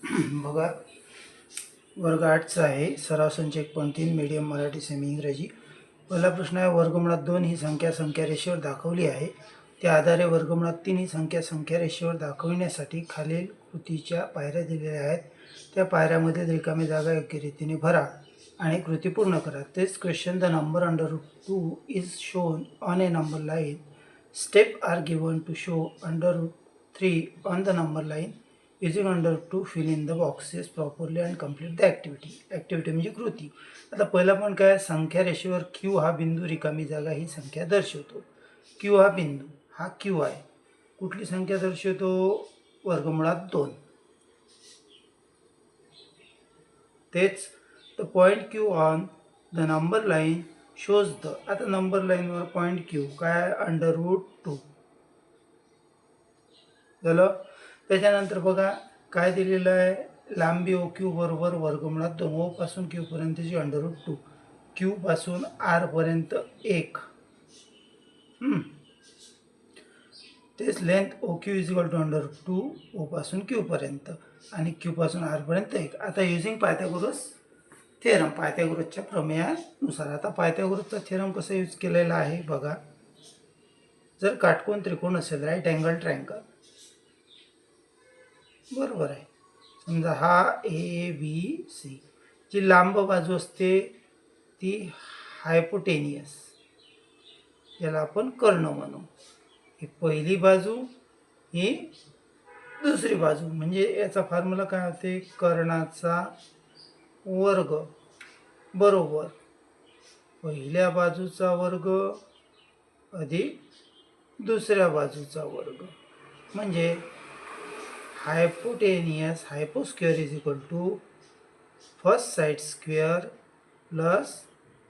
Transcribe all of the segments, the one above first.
बघा, वर्ग 8चा आहे. सराव संच 1.3 मीडियम मराठी सेमी इंग्रजी. पहिला प्रश्न आहे, वर्गमुळात 2 ही संख्या संख्या रेषेवर दाखवली आहे. त्या आधारे वर्गमुळात 3 ही संख्या संख्या रेषेवर दाखविण्यासाठी खालील कृतीच्या पायऱ्या दिलेल्या आहेत. त्या पायऱ्यामध्ये रिकामी जागा योग्य रीतीने भरा आणि कृती पूर्ण करा. तेच question, the number √2 is shown on a number line. Step are given to show √3 on the number line. using √2 fill in the boxes properly and complete the activity. Activity म्हणजे कृती. आता पहिला पण काय, संख्या रेषेवर क्यू हा बिंदू रिकामी जागा ही संख्या दर्शवतो. क्यू हा बिंदू, हा क्यू आहे. कुठली संख्या दर्शवतो? वर्गमुळात 2. तेच the point Q on the number line shows the. आता नंबर लाईनवर पॉईंट क्यू काय, √2 झालं. त्याच्यानंतर बघा काय दिलेलं आहे, लांबी ओ क्यू बरोबर वर्गमुळात 2. ओ पासून क्यू पर्यंतची √2, क्यू पासून आर पर्यंत 1. तेच length O Q is equal to √2 O पासून क्यू पर्यंत आणि क्यू पासून आर पर्यंत 1. आता युजिंग पायथागोरस थेरम, पायथागोरसच्या प्रमेयानुसार. आता पायथागोरसचा थेरम कसा यूज केलेला आहे बघा. जर काटकोन त्रिकोण असेल, राईट अँगल ट्रायंगल, बरोबर आहे. समजा हा ABC, जी लांब बाजू असते ती हायपोटेनियस, याला आपण कर्ण म्हणू. ही पहिली बाजू, ही दुसरी बाजू. म्हणजे याचा फॉर्म्युला काय होते, कर्णाचा वर्ग बरोबर पहिल्या बाजूचा वर्ग अधिक दुसऱ्या बाजूचा वर्ग. म्हणजे hypotenuse hypo square is equal to first side square plus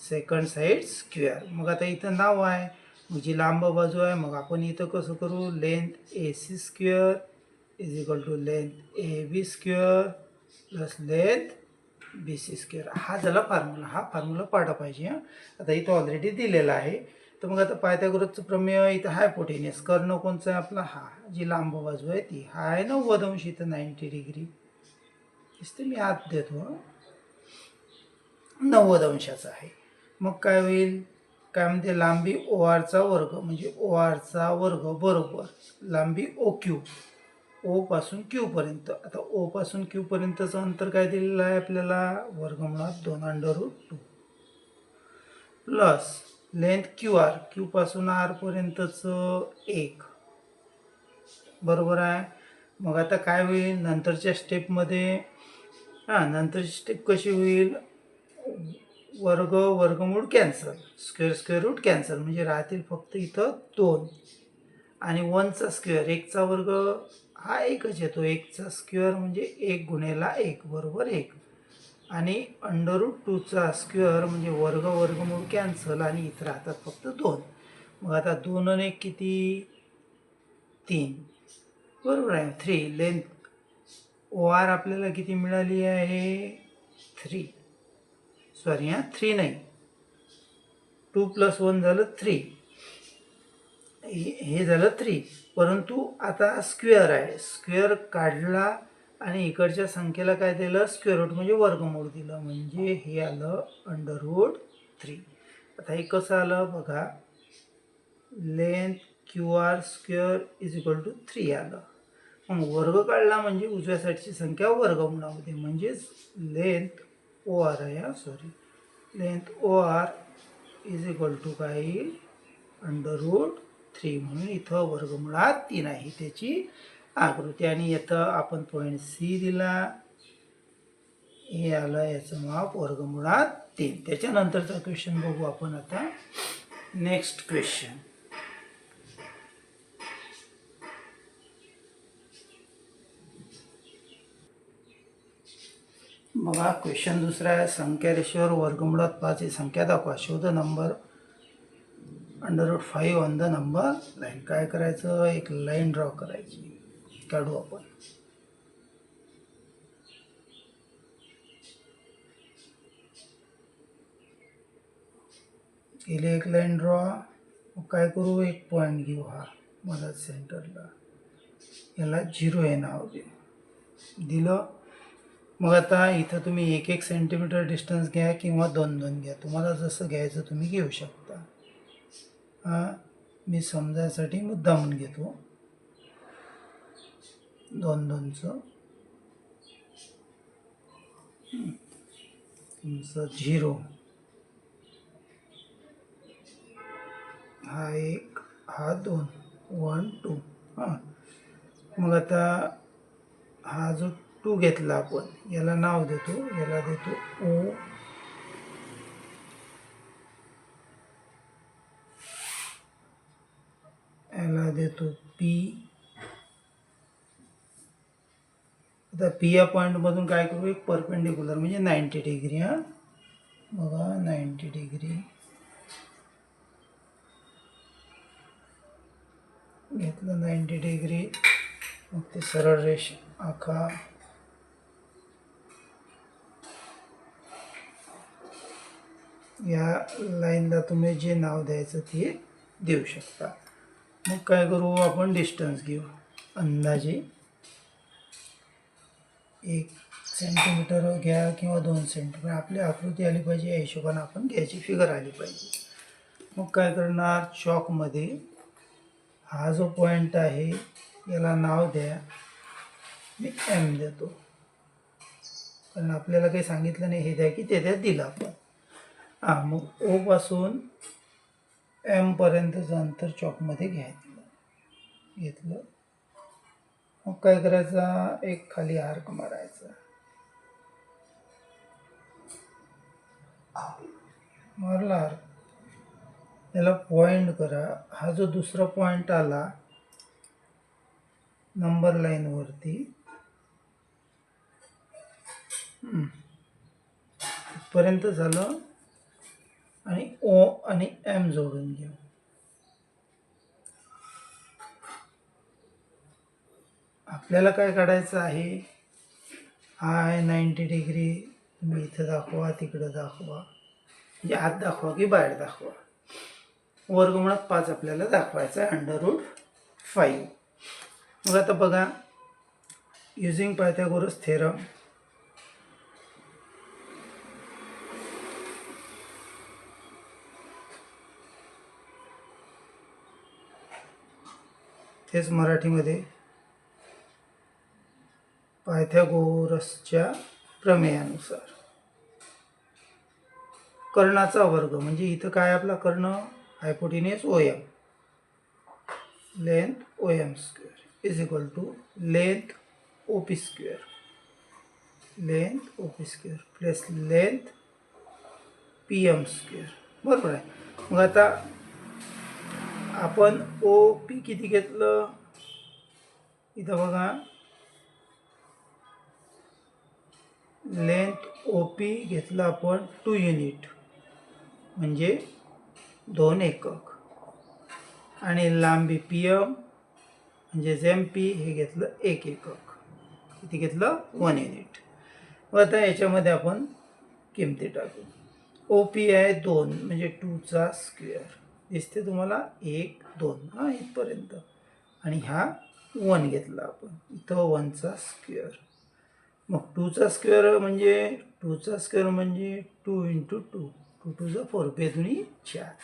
second side square. मग आता इथं नाव आहे, मग जी लांब बाजू आहे, मग आपण इथं कसं करू, length AC square is equal to length AB square plus length BC square. हा झाला फॉर्म्युला. हा फॉर्म्युला पाडा पाहिजे. आता इथं ऑलरेडी दिलेला आहे. तर मग आता पायथागोरसचं प्रमेय, इथं हायपोटेनियस, कर्ण कोणचा आहे आपला, हा जी लांब बाजू आहे ती, हा आहे 90 अंश, इथं 90 डिग्री. दिसते, मी हात देतो, 90 अंशाचा आहे. मग काय होईल, काय म्हणते, लांबी ORचा वर्ग, म्हणजे ORचा वर्ग बरोबर लांबी OQ, ओ पासून क्यू पर्यंत. आता ओ पासून क्यू पर्यंतचं अंतर काय दिलेलं आहे आपल्याला, वर्गमुळात 2 √2 प्लस लेंथ QR, क्यू पासून आर पर्यंतचं 1, बरोबर आहे. मग आता काय होईल नंतरच्या स्टेपमध्ये, नंतरची स्टेप कशी होईल, वर्गमूळ कॅन्सल, स्क्वेअर रूट कॅन्सल, म्हणजे राहतील फक्त इथं 2 आणि 1चा स्क्वेअर, 1चा वर्ग हा 1च येतो. 1चा स्क्वेअर म्हणजे 1 गुणेला 1 बरोबर 1, आणि √2चा स्क्वेअर म्हणजे वर्गमूळ कॅन्सल, आणि इथं राहतात फक्त 2. मग आता 2 आणि 1 किती, 3, बरोबर आहे. 3 लेंथ OR आपल्याला किती मिळाली आहे, 3. सॉरी 3 नाही, 2 + 1 झालं 3, हे झालं 3. परंतु आता स्क्वेअर आहे, स्क्वेअर काढला आणि इकडच्या संख्येला काय दिलं, स्क्वेअर रूट म्हणजे वर्गमूळ दिलं, म्हणजे हे आलं √3. आता हे कसं आलं बघा, length QR square is equal to 3 आलं. मग वर्ग काढला म्हणजे उजव्या साईडची संख्या वर्गमुळामध्ये, म्हणजेच लेंथ OR आहे, sorry, length OR is equal to काय येईल, √3. म्हणून इथं वर्गमुळात 3 आहे त्याची आकृती. आणि इथं आपण पॉईंट C दिला, हे आलं याचं माप वर्गमुळात 3. त्याच्यानंतरचा क्वेश्चन बघू आपण आता. नेक्स्ट क्वेश्चन, बघा क्वेश्चन दुसरा आहे, संख्या रेषेवर वर्गमुळात 5 ही संख्या दाखवा. शोध number √5 on the number line. काय करायचं, एक लाईन ड्रॉ करायची, काढू आपण. केली एक लाईन ड्रॉ. मग काय करू, एक पॉईंट घेऊ, हा मला सेंटरला, याला 0 हे नाव दिलं. मग आता इथं तुम्ही 1-1 सेंटीमीटर डिस्टन्स घ्या किंवा 2-2 घ्या, तुम्हाला जसं घ्यायचं तुम्ही घेऊ शकता. मी समजायसाठी मुद्दामून घेतो 2-2चं. तुमचं 0 हा 1 हा 2 1 2. मग आता हा जो 2 घेतला आपण याला नाव देतो, याला देतो O. याला देतो P. आता P या पॉईंटमधून काय करू, एक परपेंडिक्युलर म्हणजे 90 डिग्री. बघा 90 डिग्री घेतलं, 90 डिग्री. मग ते सरळ रेष आखा. या लाईनला तुम्ही जे नाव द्यायचं ते देऊ शकता. मग काय करू आपण, डिस्टन्स घेऊ अंदाजे 1 सेंटीमीटर घ्या किंवा 2 सेंटीमीटर. आपली आकृती आली पाहिजे या हिशोबाने आपण घ्यायची, फिगर आली पाहिजे. मग काय करणार, चॉकमध्ये हा जो पॉईंट आहे याला नाव द्या, मी M देतो, कारण आपल्याला काही सांगितलं नाही, हे द्या की ते द्या दिलं आपण. मग O पासून M पर्यंतचं अंतर चॉकमध्ये घेतलं. मग काय करायचं, एक खाली आर्क मारायचा. मारला आर्क, त्याला पॉइंट करा. हा जो दुसरा पॉइंट आला नंबर लाईनवरती, इथपर्यंत झालं, आणि O आणि M जोडून घेऊ. आपल्याला काय काढायचं आहे, हा आहे 90 डिग्री. तुम्ही इथं दाखवा, तिकडं दाखवा, म्हणजे आत दाखवा की बाहेर दाखवा. वर्गमुळात 5 आपल्याला दाखवायचं आहे, √5. मग आता बघा, युजिंग पायथागोरस थेरम, तेच मराठीमध्ये पायथागोरसच्या प्रमेयानुसार कर्णाचा वर्ग, म्हणजे इथं काय आपला कर्ण, hypotenuse OM, length OM square is equal to length OP square, length OP square plus length PM square. बरोबर आहे. मग आता आपण OP किती घेतलं, इथं बघा, लेंथ OP घेतलं आपण 2 युनिट म्हणजे 2 एकक, आणि लांबी PM म्हणजे MP हे घेतलं 1 एकक. किती घेतलं, 1 युनिट. मग आता याच्यामध्ये आपण किमती टाकू. OP आहे 2 म्हणजे 2चा स्क्वेअर, दिसते तुम्हाला 1 2 इथपर्यंत, आणि हा 1 घेतला आपण, इथं 1चा स्क्वेअर. मग 2चा स्क्वेअर म्हणजे 2 × 2 2 2 × 4 बेदुनी 4,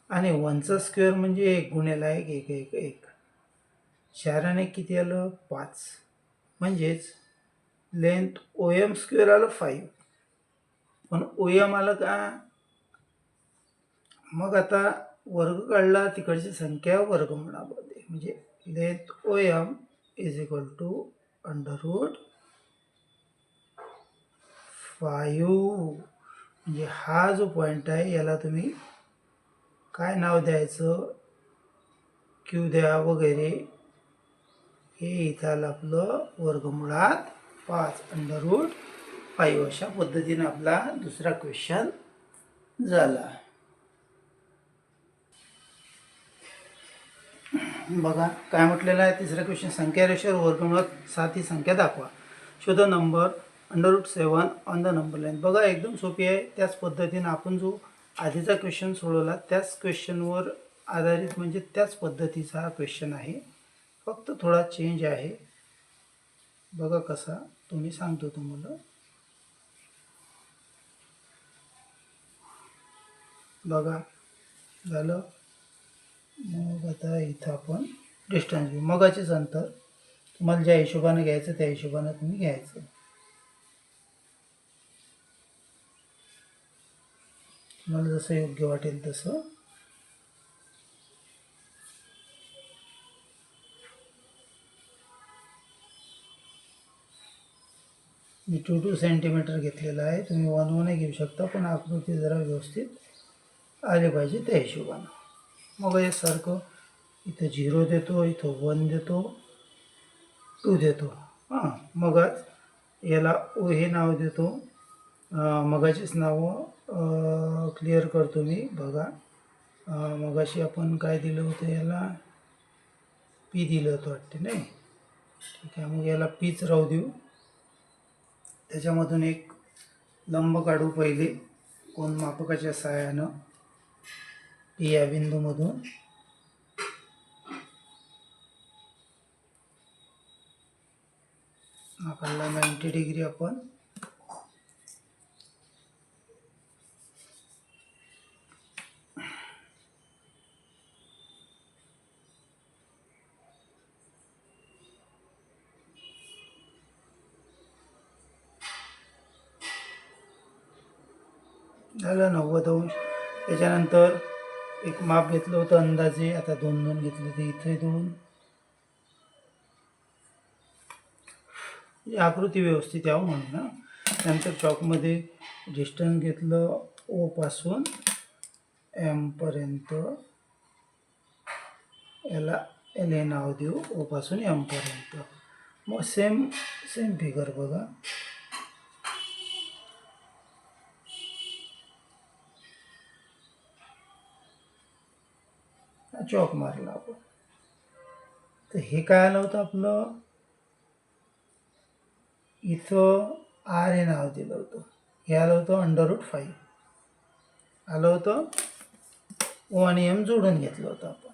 आणि 1चा स्क्वेअर म्हणजे 1 × 1 1 1 1, 4 आणि किती आलं 5, म्हणजेच लेंथ OM स्क्वेअर आलं 5, पण OM आलं का. मग आता वर्ग काढला, तिकडची संख्या वर्गमुळामध्ये, म्हणजे length OM is equal to √5. म्हणजे हा जो पॉईंट आहे याला तुम्ही काय नाव द्यायचं, Q द्या वगैरे. हे इथं आलं आपलं वर्गमुळात 5 √5. अशा पद्धतीने आपला दुसरा क्वेश्चन झाला. बघा काय म्हटलेलं आहे, तिसरा क्वेश्चन, संख्या रेषेवर वर्गमुळात 7 ही संख्या दाखवा, शोधा number √7 on the number line. बघा एकदम सोपी आहे. त्याच पद्धतीने आपण जो आधीचा क्वेश्चन सोडवला त्याच क्वेश्चनवर आधारित, म्हणजे त्याच पद्धतीचा हा क्वेश्चन आहे, फक्त थोडा चेंज आहे. बघा कसा, तुम्ही सांगतो तुम्हाला. बघा झालं. मग आता इथं आपण डिस्टन्स घेऊ. मगाचेच अंतर तुम्हाला ज्या हिशोबाने घ्यायचं त्या हिशोबाने तुम्ही घ्यायचं. तुम्हाला जसं योग्य वाटेल तसं. मी 2 सेंटीमीटर घेतलेलं आहे. तुम्ही 1 घेऊ शकता, पण आकृती जरा व्यवस्थित आली पाहिजे त्या हिशोबानं. मग हे सारखं इथं 0 देतो, इथं 1 देतो, 2 देतो. हां, मग याला ओ हे नाव देतो. मगाचीच नावं क्लिअर करतो मी. बघा मगाशी आपण काय दिलं होतं, याला पी दिलं होतं वाटते नाही. ठीक आहे, मग याला पीच राहू देऊ. त्याच्यामधून एक लंब काढू पहिले कोन मापकाच्या सहाय्यानं. पी या बिंदूमधून आपल्याला 90 डिग्री आपण झालं 90 अंश. त्याच्यानंतर एक माप घेतलं होतं अंदाजे, आता 2 घेतलं तर इथे 2. आकृती व्यवस्थित यावं म्हणून ना. नंतर चॉकमध्ये डिस्टन्स घेतलं ओ पासून एम पर्यंत. याला एल हे नाव देऊ, ओ पासून एम पर्यंत. मग सेम फिगर बघा. चॉक मारला आपण. तर हे काय आलं होतं आपलं, इथं आर हे नाव दिलं होतं. हे आलं होतं √5. आलं होतं. ओ आणि एम जोडून घेतलं होतं आपण.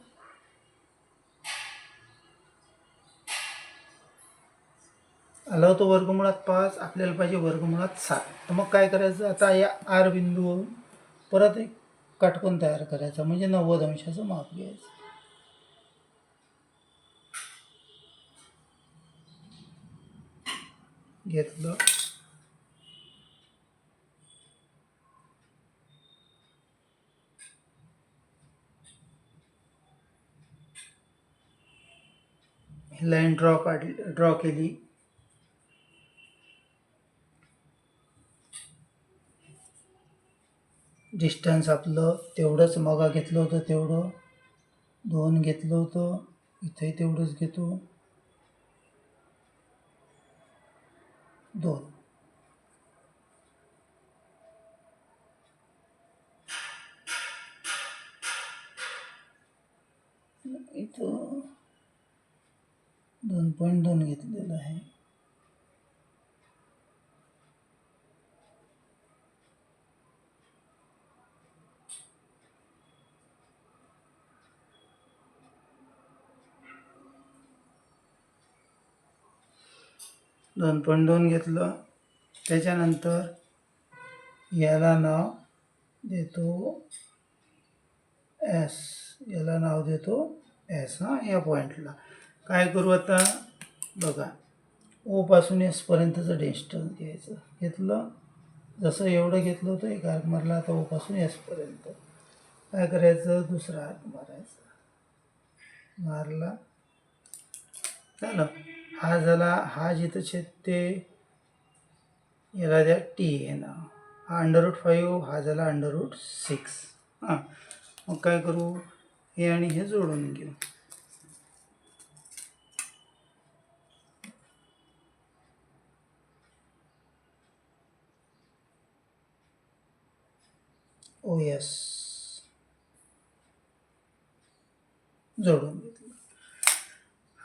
आलं होतं √5. आपल्याला पाहिजे √7. तर मग काय करायचं, आता या आर बिंदूवरून परत एक काटकोन तयार करायचा, म्हणजे 90 अंशाचं माप घ्यायचं. घेतलं. लाईन ड्रॉ केली. डिस्टन्स आपलं तेवढंच मगा घेतलं होतं तेवढं. 2 घेतलं होतं, इथंही तेवढंच घेतो, 2. इथं 2.2 घेतलेलं आहे. दोन घेतलं. त्याच्यानंतर याला नाव देतो एस. याला नाव देतो एस. हां, या पॉईंटला काय करू आता, बघा ओ पासून एस पर्यंतचं डिस्टन्स घ्यायचं. घेतलं. जसं एवढं घेतलं होतं एक आर्क मारला. आता ओ पासून एस पर्यंत काय करायचं, दुसरा आर्क मारायचा. मारला. झालं. हा झाला. हा जिथं छेदते याला द्या टी हे नाव. हा √5. हा झाला √6. हां, मग काय करू, हे आणि हे जोडून घेऊ. ओ एस जोडून घेतलं.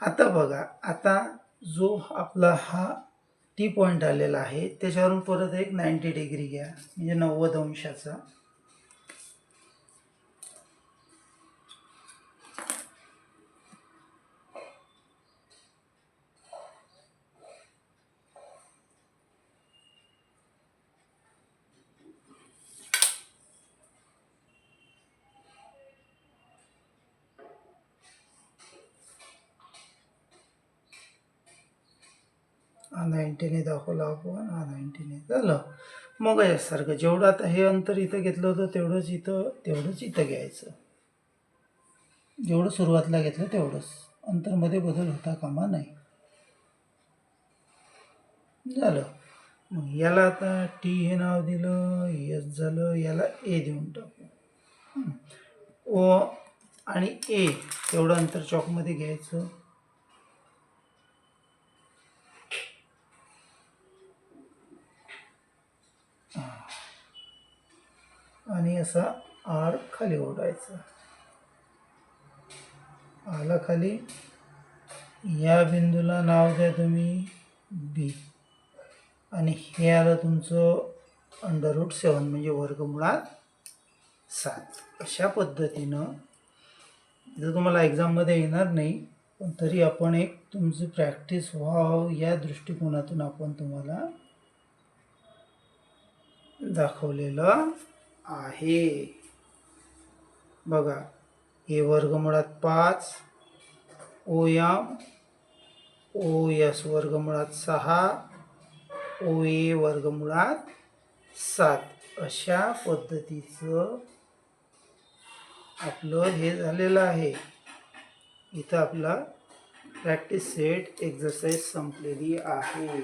आता बघा, आता जो आपला हा टी पॉईंट आलेला आहे त्याच्यावरून परत एक 90 डिग्री घ्या, म्हणजे 90 अंशाचा. हा 90ने दाखवला आपण, हा 90ने झालं. मग यासारखं जेवढं आता हे अंतर इथं घेतलं होतं तेवढंच इथं घ्यायचं. जेवढं सुरुवातीला घेतलं तेवढंच, अंतरमध्ये बदल होता कामा नाही. झालं. मग याला आता टी हे नाव दिलं, एस झालं, याला ए देऊन टाकू. ओ आणि ए तेवढं अंतर चॉकमध्ये घ्यायचं. आणि असा आर खाली ओढायचा. आला खाली, या बिंदूला नाव द्या तुम्ही बी, आणि हे आलं तुमचं √7 म्हणजे वर्गमुळात 7. अशा पद्धतीनं जर तुम्हाला एक्झाममध्ये येणार नाही, पण तरी आपण एक तुमची प्रॅक्टिस व्हावं या दृष्टिकोनातून आपण तुम्हाला दाखवलेलं आहे. बघा, हे वर्गमुळात 5, ओ एम ओ एस वर्गमुळात 6, ओ ए वर्गमुळात 7. अशा पद्धतीचं आपलं हे झालेलं आहे. इथं आपला प्रॅक्टिस सेट एक्झरसाइज संपलेली आहे.